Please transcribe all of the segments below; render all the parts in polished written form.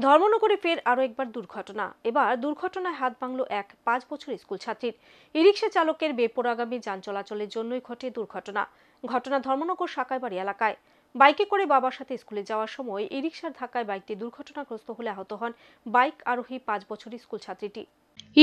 ধর্মনগরে ফের আরও একবার দুর্ঘটনা। এবার দুর্ঘটনায় হাত ভাঙল এক 5 বছরের স্কুল ছাত্রীর। ই রিকশা চালকের বেপরোয়াগামী যান চলাচলের জন্যই ঘটে দুর্ঘটনা। ঘটনা ধর্মনগর সাকাইবাড়ি এলাকায়। বাইকে করে বাবার সাথে স্কুলে যাওয়ার সময় ই রিকশার ধাক্কায় বাইকটি দুর্ঘটনাগ্রস্ত হলে আহত হন বাইক আরোহী 5 বছরের স্কুল ছাত্রীটি।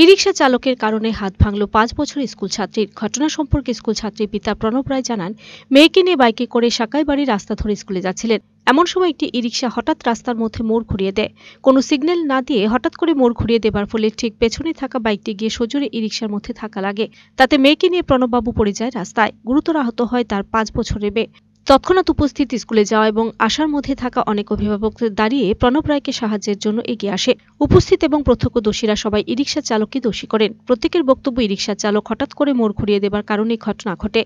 ই রিকশা চালকের কারণে হাত ভাঙল 5 বছরের স্কুল ছাত্রীর। ঘটনা সম্পর্কে স্কুল ছাত্রীর পিতা প্রণব রায় জানান, মেয়েকে নিয়ে বাইকে করে সাকাইবাড়ি রাস্তা ধরে স্কুলে যাচ্ছিলেন। এমন সময় একটি ই রিকশা হঠাৎ রাস্তার মধ্যে মোড় ঘুরিয়ে দেয়। কোনো সিগন্যাল না দিয়ে হঠাৎ করে মোড় ঘুরিয়ে দেবার ফলে ঠিক পেছনে থাকা বাইকটি গিয়ে সজোরে ই রিকশার মধ্যে ধাক্কা লাগে। তাতে মেয়েকে নিয়ে প্রণববাবু পড়ে যায় রাস্তায়। গুরুতর আহত হয় তার 5 বছরের মেয়ে। তৎক্ষণাৎ উপস্থিত স্কুলে যাওয়া এবং আসার মধ্যে থাকা অনেক অভিভাবক দাঁড়িয়ে প্রণব রায়কে সাহায্যের জন্য এগিয়ে আসে। উপস্থিত এবং প্রত্যক্ষদর্শীরা সবাই ই রিকশা চালককে দোষী করেন। প্রত্যেকের বক্তব্য, ই রিকশা চালক হঠাৎ করে মোড় ঘুরিয়ে দেবার কারণে ঘটনা ঘটে।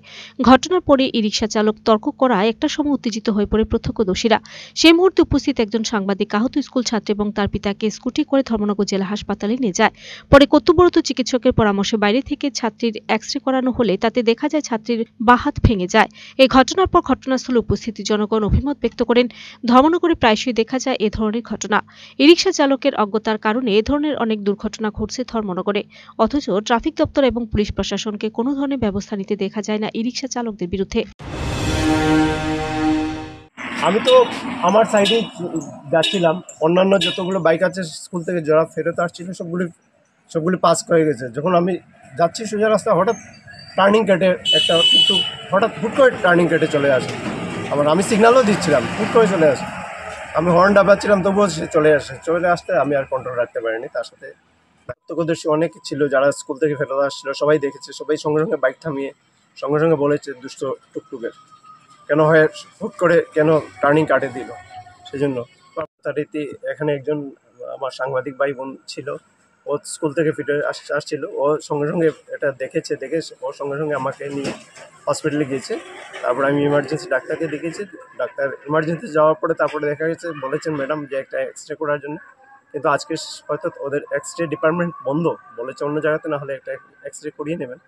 ঘটনার পরে ই রিকশা চালক তর্ক করায় একটা সময় উত্তেজিত হয়ে পড়ে প্রত্যক্ষদর্শীরা। সেই মুহূর্তে উপস্থিত একজন সাংবাদিক আহত স্কুল ছাত্র এবং তার পিতাকে স্কুটি করে ধর্মনগর জেলা হাসপাতালে নিয়ে যায়। পরে কর্তব্যরত চিকিৎসকের পরামর্শে বাইরে থেকে ছাত্রীর এক্স-রে করানো হলে তাতে দেখা যায় ছাত্রীর বাঁ হাত ভেঙে যায়। এই ঘটনার পর ঘটনাস্থলে উপস্থিত জনগণ অভিমত ব্যক্ত করেন। ধর্মনগরে প্রায়শই দেখা যায় এ ধরনের ঘটনা। ই রিকশা চালকের অজ্ঞতার কারণে এ ধরনের অনেক দুর্ঘটনা ঘটছে ধর্মনগরে। অথচ ট্রাফিক দপ্তর এবং পুলিশ প্রশাসনকে কোনো ধরনের ব্যবস্থা নিতে দেখা যায় না ই রিকশা চালকদের বিরুদ্ধে। আমি তো আমার সাইডে যাচ্ছিলাম, অন্যান্য যতগুলো বাইক আছে স্কুল থেকে যারা ফেরত আসছিল সবগুলি পাস হয়ে গেছে। যখন আমি যাচ্ছি সোজা রাস্তা, হঠাৎ টার্নিং কেটে একটা একটু হুট করে টার্নিং কেটে চলে আসে। আবার আমি সিগন্যালও দিচ্ছিলাম, হুট করে চলে আসে। আমি হর্ন ডাবাচ্ছিলাম, তবুও সে চলে আসতে আমি আর কন্ট্রোল রাখতে পারিনি। তার সাথে প্রত্যক্ষদর্শী অনেক ছিল যারা স্কুল থেকে ফেরত আসছিল, সবাই দেখেছে। সবাই সঙ্গে সঙ্গে বাইক থামিয়ে সঙ্গে সঙ্গে বলেছে দুষ্ট টুকটুকের কেন হয়, হুট করে কেন টার্নিং কাটে দিল। সেজন্য যথারীতি এখানে একজন আমার সাংবাদিক ভাই বোন ছিল, ও স্কুল থেকে ফিরে আসছিল। ও সঙ্গে সঙ্গে এটা দেখে ও সঙ্গে সঙ্গে আমাকে নিয়ে হসপিটালে গিয়েছে। তারপরে আমি ইমার্জেন্সি ডাক্তারকে দেখেছি। ডাক্তার ইমার্জেন্সি যাওয়ার পরে তারপরে দেখা গেছে, বলেছেন ম্যাডাম যে একটা এক্স-রে করার জন্য, কিন্তু আজকে হয়তো ওদের এক্স-রে ডিপার্টমেন্ট বন্ধ বলেছে, অন্য জায়গাতে না হলে একটা এক্স-রে করিয়ে নেবেন।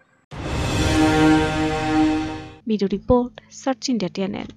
Video report, search India channel.